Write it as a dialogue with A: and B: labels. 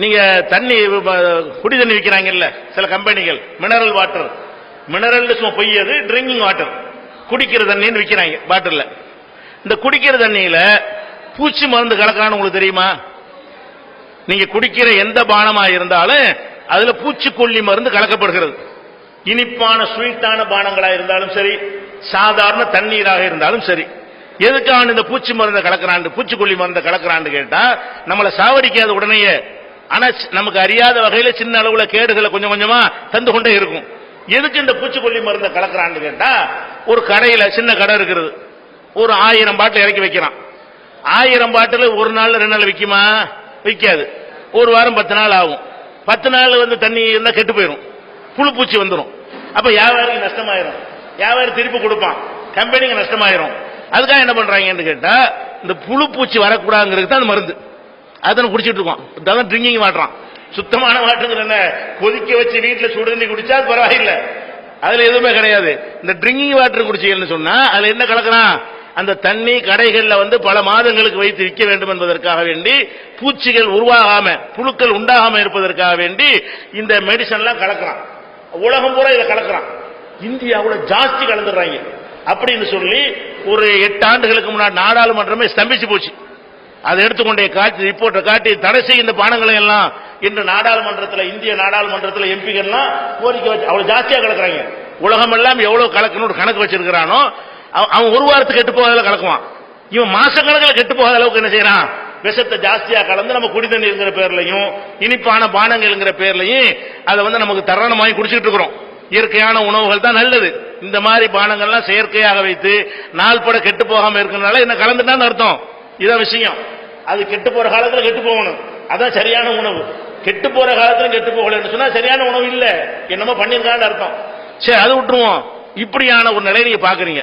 A: நீங்க தண்ணி குடி தண்ணி விற்கிறாங்கல்ல சில கம்பெனிகள், மினரல் வாட்டர், மினரல் சும்மா பொய்யது, ட்ரிங்கிங் வாட்டர், குடிக்கிற தண்ணின்னு விற்கிறாங்க பாட்டில். இந்த குடிக்கிற தண்ணியில பூச்சி மருந்து கலக்கிறான்னு உங்களுக்கு தெரியுமா? நீங்க குடிக்கிற எந்த பானமா இருந்தாலும் அதுல பூச்சிக்கொல்லி மருந்து கலக்கப்படுகிறது. இனிப்பான ஸ்வீட்டான பானங்களா இருந்தாலும் சரி, சாதாரண தண்ணீராக இருந்தாலும் சரி. எதுக்கான இந்த பூச்சி மருந்தை கலக்கிறான், பூச்சிக்கொல்லி மருந்தை கலக்கிறான்னு கேட்டா நம்மளை சாவடிக்காத உடனேயே, ஆனா நமக்கு அறியாத வகையில சின்ன அளவுல கேடுகளை கொஞ்சம் கொஞ்சமா தந்து கொண்டே இருக்கும். எதுக்கு இந்த பூச்சிக்கொல்லி மருந்தை கலக்கிறான்னு கேட்டா, ஒரு கடையில சின்ன கடை இருக்கிறது, ஒரு 1000 பாட்டில் இறக்கி வைக்கிறான். 1000 பாட்டில் ஒரு நாள் 2 நாள் விற்குமா? விற்காது. ஒரு வாரம் 10 நாள் ஆகும். 10 நாள் தண்ணி இருந்தா கெட்டு போயிடும், புழு பூச்சி வந்துடும். அப்ப வியாபாரிக்கு நஷ்டமாயிரும், வியாபாரி திருப்பி கொடுப்பான், கம்பெனிக்கு நஷ்டமாயிரும். அதுக்காக என்ன பண்றாங்கன்னு கேட்டா, இந்த புழு பூச்சி வரக்கூடாதுங்கிறது தான் மருந்து. அதான் குடிச்சிட்டு இருக்கோம். அதான் ட்ரிங்கிங் வாட்டர். சுத்தமான வாட்டர் என்ன, கொதிக்க வச்சு வீட்டுல சுடு தண்ணி குடிச்சா பரவாயில்லை, அதுல எதுவுமே கிடையாது. இந்த ட்ரிங்கிங் வாட்டர் குடிச்சீங்கன்னு சொன்னா அதுல என்ன கலக்கிறான், அந்த தண்ணி கடைகள்ல பல மாதங்களுக்கு வைத்து விற்க வேண்டும் என்பதற்காக வேண்டி, பூச்சிகள் உருவாகாம புழுக்கள் உண்டாகாம இருப்பதற்காக வேண்டி இந்த மெடிசன் எல்லாம் கலக்கிறான். உலகம் பூரா இதை கலக்கிறான். இந்தியாவுல ஜாஸ்தி கலந்துடுறாங்க. அப்படின்னு சொல்லி ஒரு 8 ஆண்டுகளுக்கு முன்னாடி நாடாளுமன்றமே ஸ்தம்பிச்சு போச்சு. அதை எடுத்துக்கொண்டே காட்டி ரிப்போர்ட்டை காட்டி தடை செய்ய இந்த பானங்களை எல்லாம் இன்று நாடாளுமன்றத்தில், இந்திய நாடாளுமன்றத்தில் எம்பிகள்லாம் கோரிக்கை வச்சு அவ்வளவு ஜாஸ்தியா கலக்குறாங்க. உலகம் எல்லாம் எவ்வளவு கலக்கணும் கணக்கு வச்சிருக்கிறானோ, அவன் ஒரு வாரத்துக்கு கெட்டு போகாத கலக்குவான். இவன் மாசக்கணக்கில் கெட்டு போகாத அளவுக்கு என்ன செய்யறான், விஷத்தை ஜாஸ்தியா கலந்து நம்ம குடி தண்ணீர்ங்கிற பேர்லையும் இனிப்பான பானங்கள்ங்கிற பேர்லையும் அதை நமக்கு தரமாகி குடிச்சிட்டு இருக்கிறோம். இயற்கையான உணவுகள் தான் நல்லது. இந்த மாதிரி பானங்கள்லாம் செயற்கையாக வைத்து நாள்பட கெட்டு போகாம இருக்கிறதுனால என்ன கலந்துட்டான்னு அர்த்தம். இதான் விஷயம். அது கெட்டு போற காலத்துல கெட்டு போகணும், அதான் சரியான உணவு. கெட்டு போற காலத்துல கெட்டு போகலன்னு சொன்னா சரியான உணவு இல்ல, என்னமோ பண்ணிருக்கான்னு அர்த்தம். சரி, அது விட்டுருவோம். இப்படியான ஒரு நிலையை நீங்க பாக்குறீங்க.